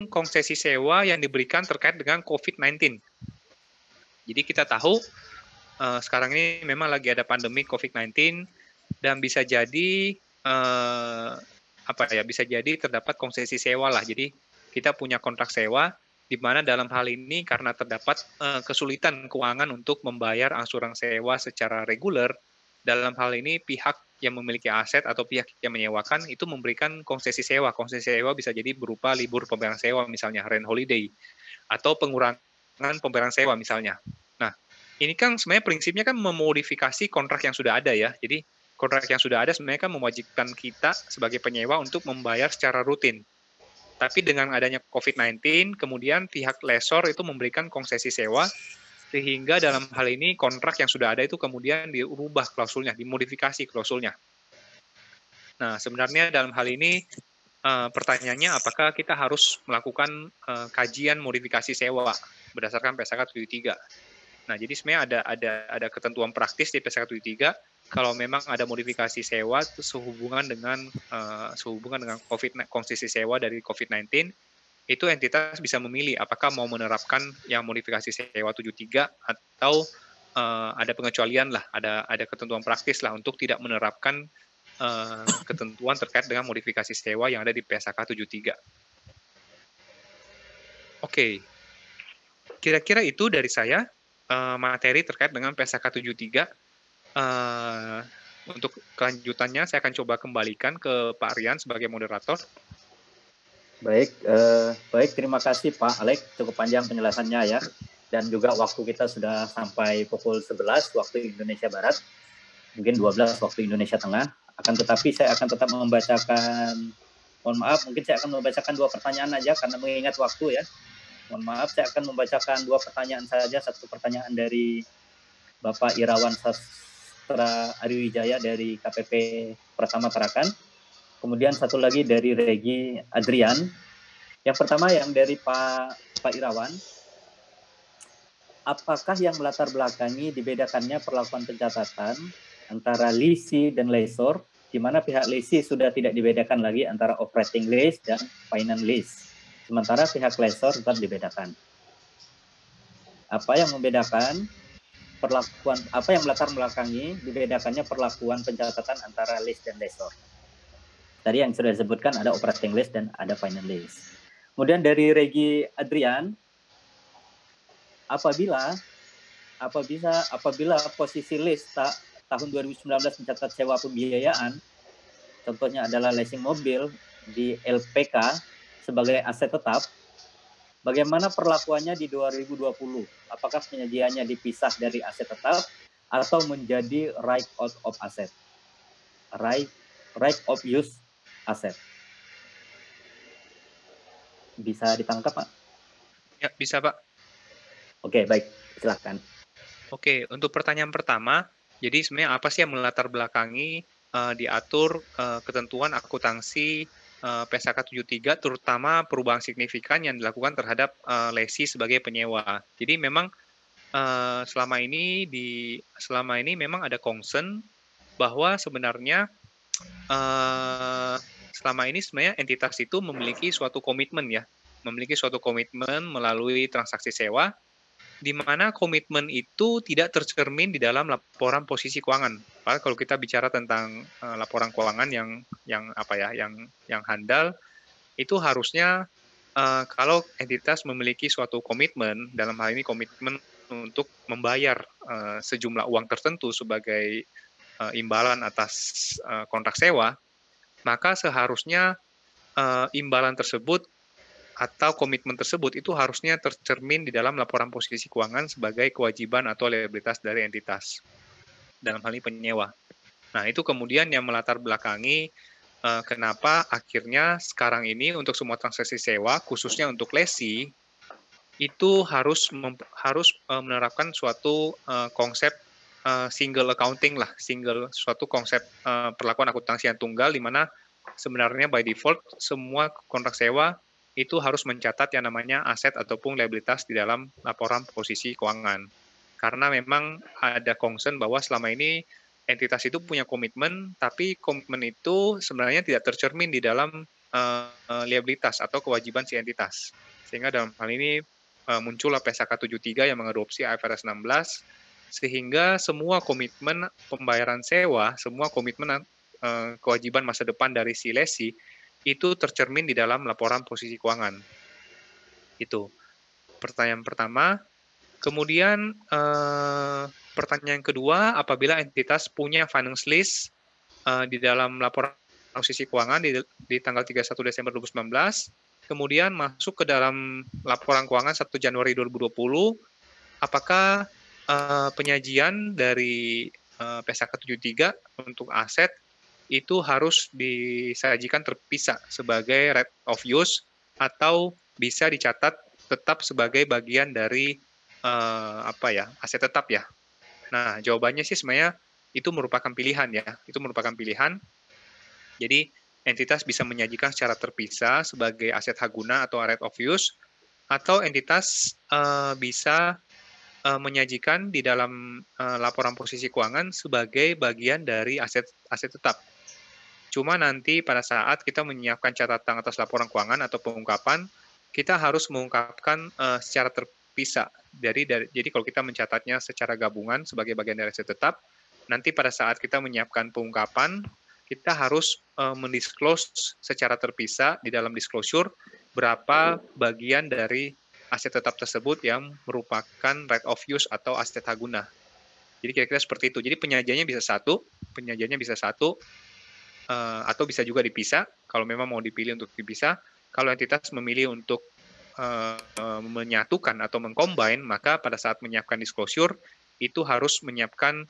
konsesi sewa yang diberikan terkait dengan COVID-19. Jadi kita tahu sekarang ini memang lagi ada pandemi COVID-19 dan bisa jadi bisa jadi terdapat konsesi sewa lah. Jadi kita punya kontrak sewa di mana dalam hal ini karena terdapat kesulitan keuangan untuk membayar angsuran sewa secara reguler, dalam hal ini pihak yang memiliki aset atau pihak yang menyewakan itu memberikan konsesi sewa. Konsesi sewa bisa jadi berupa libur pembayaran sewa misalnya rent holiday atau pengurangan pembayaran sewa misalnya. Nah, ini kan sebenarnya prinsipnya kan memodifikasi kontrak yang sudah ada ya. Jadi kontrak yang sudah ada sebenarnya kan mewajibkan kita sebagai penyewa untuk membayar secara rutin. Tapi dengan adanya COVID-19, kemudian pihak lessor itu memberikan konsesi sewa, sehingga dalam hal ini kontrak yang sudah ada itu kemudian dirubah klausulnya, dimodifikasi klausulnya. Nah, sebenarnya dalam hal ini pertanyaannya apakah kita harus melakukan kajian modifikasi sewa berdasarkan PSK 73. Nah, jadi sebenarnya ada ketentuan praktis di PSK 73 kalau memang ada modifikasi sewa sehubungan dengan konsesi sewa dari COVID-19, itu entitas bisa memilih apakah mau menerapkan yang modifikasi sewa 73 atau ada pengecualian lah, ada ketentuan praktis lah untuk tidak menerapkan ketentuan terkait dengan modifikasi sewa yang ada di PSK 73. Oke, kira-kira itu dari saya materi terkait dengan PSK 73. Untuk kelanjutannya saya akan coba kembalikan ke Pak Rian sebagai moderator. Baik, terima kasih Pak Alex, cukup panjang penjelasannya ya. Dan juga waktu kita sudah sampai pukul 11 waktu Indonesia Barat, mungkin 12 waktu Indonesia Tengah. Akan tetapi saya akan tetap membacakan, mohon maaf, mungkin saya akan membacakan 2 pertanyaan aja karena mengingat waktu ya. Mohon maaf, saya akan membacakan 2 pertanyaan saja. Satu pertanyaan dari Bapak Irawan Sastra Ariwijaya dari KPP Pratama Tarakan. Kemudian satu lagi dari Regi Adrian. Yang pertama yang dari Pak Irawan. Apakah yang melatar belakangi dibedakannya perlakuan pencatatan antara leasee dan lessor, di mana pihak leasee sudah tidak dibedakan lagi antara operating lease dan finance lease, sementara pihak lessor tetap dibedakan. Apa yang membedakan perlakuan, apa yang melatar belakangi dibedakannya perlakuan pencatatan antara lease dan lessor? Tadi yang sudah disebutkan ada operating lease dan ada finance lease. Kemudian dari Regi Adrian, apabila posisi lease tahun 2019 mencatat sewa pembiayaan, contohnya adalah leasing mobil di LPK sebagai aset tetap, bagaimana perlakuannya di 2020? Apakah penyajiannya dipisah dari aset tetap atau menjadi right out of asset? Right of use asset. Bisa ditangkap, Pak? Ya, bisa, Pak. Oke, baik. Silakan. Oke, untuk pertanyaan pertama, jadi sebenarnya apa sih yang melatar belakangi diatur ketentuan akuntansi PSK 73, terutama perubahan signifikan yang dilakukan terhadap lessee sebagai penyewa. Jadi memang selama ini memang ada concern bahwa sebenarnya selama ini sebenarnya entitas itu memiliki suatu komitmen melalui transaksi sewa, di mana komitmen itu tidak tercermin di dalam laporan posisi keuangan. Padahal kalau kita bicara tentang laporan keuangan yang handal, itu harusnya kalau entitas memiliki suatu komitmen, dalam hal ini komitmen untuk membayar sejumlah uang tertentu sebagai imbalan atas kontrak sewa, maka seharusnya imbalan tersebut atau komitmen tersebut itu harusnya tercermin di dalam laporan posisi keuangan sebagai kewajiban atau liabilitas dari entitas, dalam hal ini penyewa. Nah, itu kemudian yang melatar belakangi kenapa akhirnya sekarang ini untuk semua transaksi sewa, khususnya untuk lessee, itu harus menerapkan suatu konsep single accounting lah, suatu konsep perlakuan akuntansi yang tunggal, di mana sebenarnya by default semua kontrak sewa itu harus mencatat yang namanya aset ataupun liabilitas di dalam laporan posisi keuangan. Karena memang ada concern bahwa selama ini entitas itu punya komitmen, tapi komitmen itu sebenarnya tidak tercermin di dalam liabilitas atau kewajiban si entitas. Sehingga dalam hal ini muncullah PSAK 73 yang mengadopsi IFRS 16, sehingga semua komitmen pembayaran sewa, semua komitmen kewajiban masa depan dari si lesi itu tercermin di dalam laporan posisi keuangan. Itu pertanyaan pertama. Kemudian pertanyaan kedua, apabila entitas punya finance lease di dalam laporan posisi keuangan di tanggal 31 Desember 2019, kemudian masuk ke dalam laporan keuangan 1 Januari 2020, apakah penyajian dari PSAK 73 untuk aset itu harus disajikan terpisah sebagai right of use atau bisa dicatat tetap sebagai bagian dari aset tetap ya. Nah, jawabannya sih sebenarnya itu merupakan pilihan ya, itu merupakan pilihan. Jadi entitas bisa menyajikan secara terpisah sebagai aset hak guna atau right of use, atau entitas bisa menyajikan di dalam laporan posisi keuangan sebagai bagian dari aset tetap. Cuma nanti pada saat kita menyiapkan catatan atas laporan keuangan atau pengungkapan, kita harus mengungkapkan secara terpisah. Jadi kalau kita mencatatnya secara gabungan sebagai bagian dari aset tetap, nanti pada saat kita menyiapkan pengungkapan, kita harus mendisclose secara terpisah di dalam disclosure berapa bagian dari aset tetap tersebut yang merupakan right of use atau aset hak guna. Jadi kira-kira seperti itu. Jadi penyajiannya bisa satu, atau bisa juga dipisah, kalau memang mau dipilih untuk dipisah. Kalau entitas memilih untuk menyatukan atau mengcombine, maka pada saat menyiapkan disclosure, itu harus menyiapkan,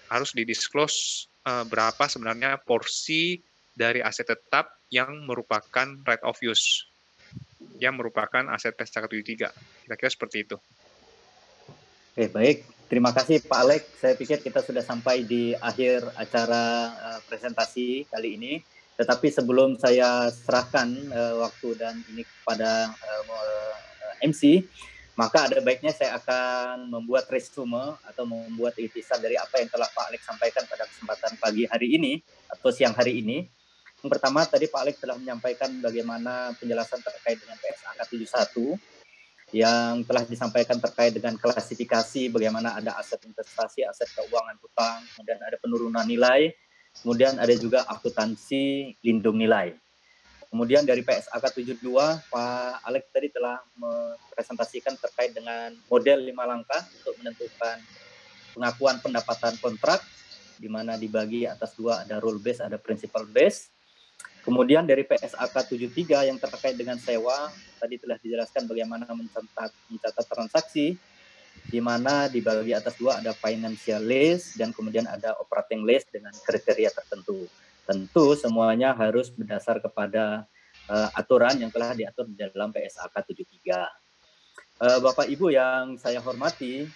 harus didisclose berapa sebenarnya porsi dari aset tetap yang merupakan right of use, yang merupakan aset PSAK 73. Kira-kira seperti itu. Oke, baik. Terima kasih Pak Alex. Saya pikir kita sudah sampai di akhir acara presentasi kali ini. Tetapi sebelum saya serahkan waktu dan ini kepada MC, maka ada baiknya saya akan membuat resume atau membuat intisari dari apa yang telah Pak Alex sampaikan pada kesempatan pagi hari ini atau siang hari ini. Yang pertama, tadi Pak Alex telah menyampaikan bagaimana penjelasan terkait dengan PSAK 71 yang telah disampaikan terkait dengan klasifikasi bagaimana ada aset investasi, aset keuangan hutang, kemudian ada penurunan nilai, kemudian ada juga akuntansi lindung nilai. Kemudian dari PSAK 72, Pak Alex tadi telah mempresentasikan terkait dengan model 5 langkah untuk menentukan pengakuan pendapatan kontrak, di mana dibagi atas dua, ada rule base, ada principal base. Kemudian dari PSAK 73 yang terkait dengan sewa, tadi telah dijelaskan bagaimana mencatat transaksi, di mana dibagi atas dua, ada financial lease dan kemudian ada operating lease dengan kriteria tertentu. Tentu semuanya harus berdasar kepada aturan yang telah diatur di dalam PSAK 73. Bapak Ibu yang saya hormati,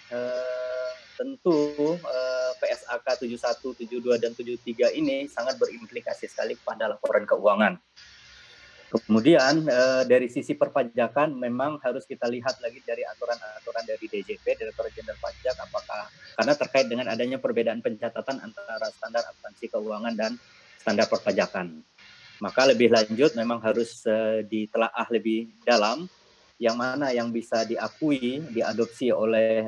tentu PSAK 71, 72, dan 73 ini sangat berimplikasi sekali pada laporan keuangan. Kemudian dari sisi perpajakan memang harus kita lihat lagi dari aturan-aturan dari DJP, Direktorat Jenderal Pajak, apakah karena terkait dengan adanya perbedaan pencatatan antara standar akuntansi keuangan dan standar perpajakan. Maka lebih lanjut memang harus ditelaah lebih dalam yang mana yang bisa diakui, diadopsi oleh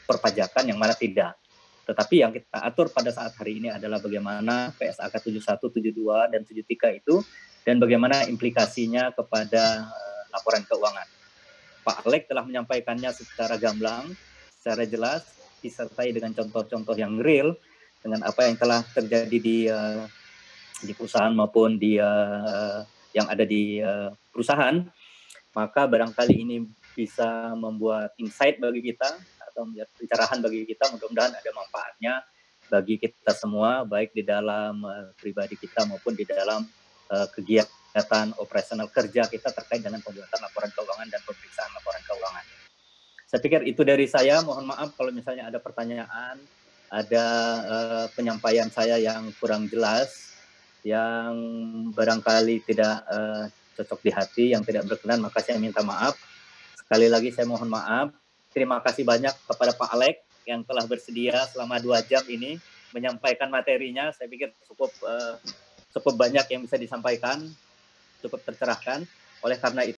perpajakan, yang mana tidak. Tetapi yang kita atur pada saat hari ini adalah bagaimana PSAK 71, 72, dan 73 itu, dan bagaimana implikasinya kepada laporan keuangan. Pak Alex telah menyampaikannya secara gamblang, secara jelas, disertai dengan contoh-contoh yang real, dengan apa yang telah terjadi di perusahaan maupun di yang ada di perusahaan. Maka barangkali ini bisa membuat insight bagi kita atau menjadi pencerahan bagi kita. Mudah-mudahan ada manfaatnya bagi kita semua, baik di dalam pribadi kita maupun di dalam kegiatan operasional kerja kita terkait dengan pembuatan laporan keuangan dan pemeriksaan laporan keuangan. Saya pikir itu dari saya. Mohon maaf kalau misalnya ada pertanyaan, ada penyampaian saya yang kurang jelas, yang barangkali tidak cocok di hati, yang tidak berkenan, maka saya minta maaf. Sekali lagi saya mohon maaf. Terima kasih banyak kepada Pak Alex yang telah bersedia selama 2 jam ini menyampaikan materinya. Saya pikir cukup banyak yang bisa disampaikan, cukup tercerahkan. Oleh karena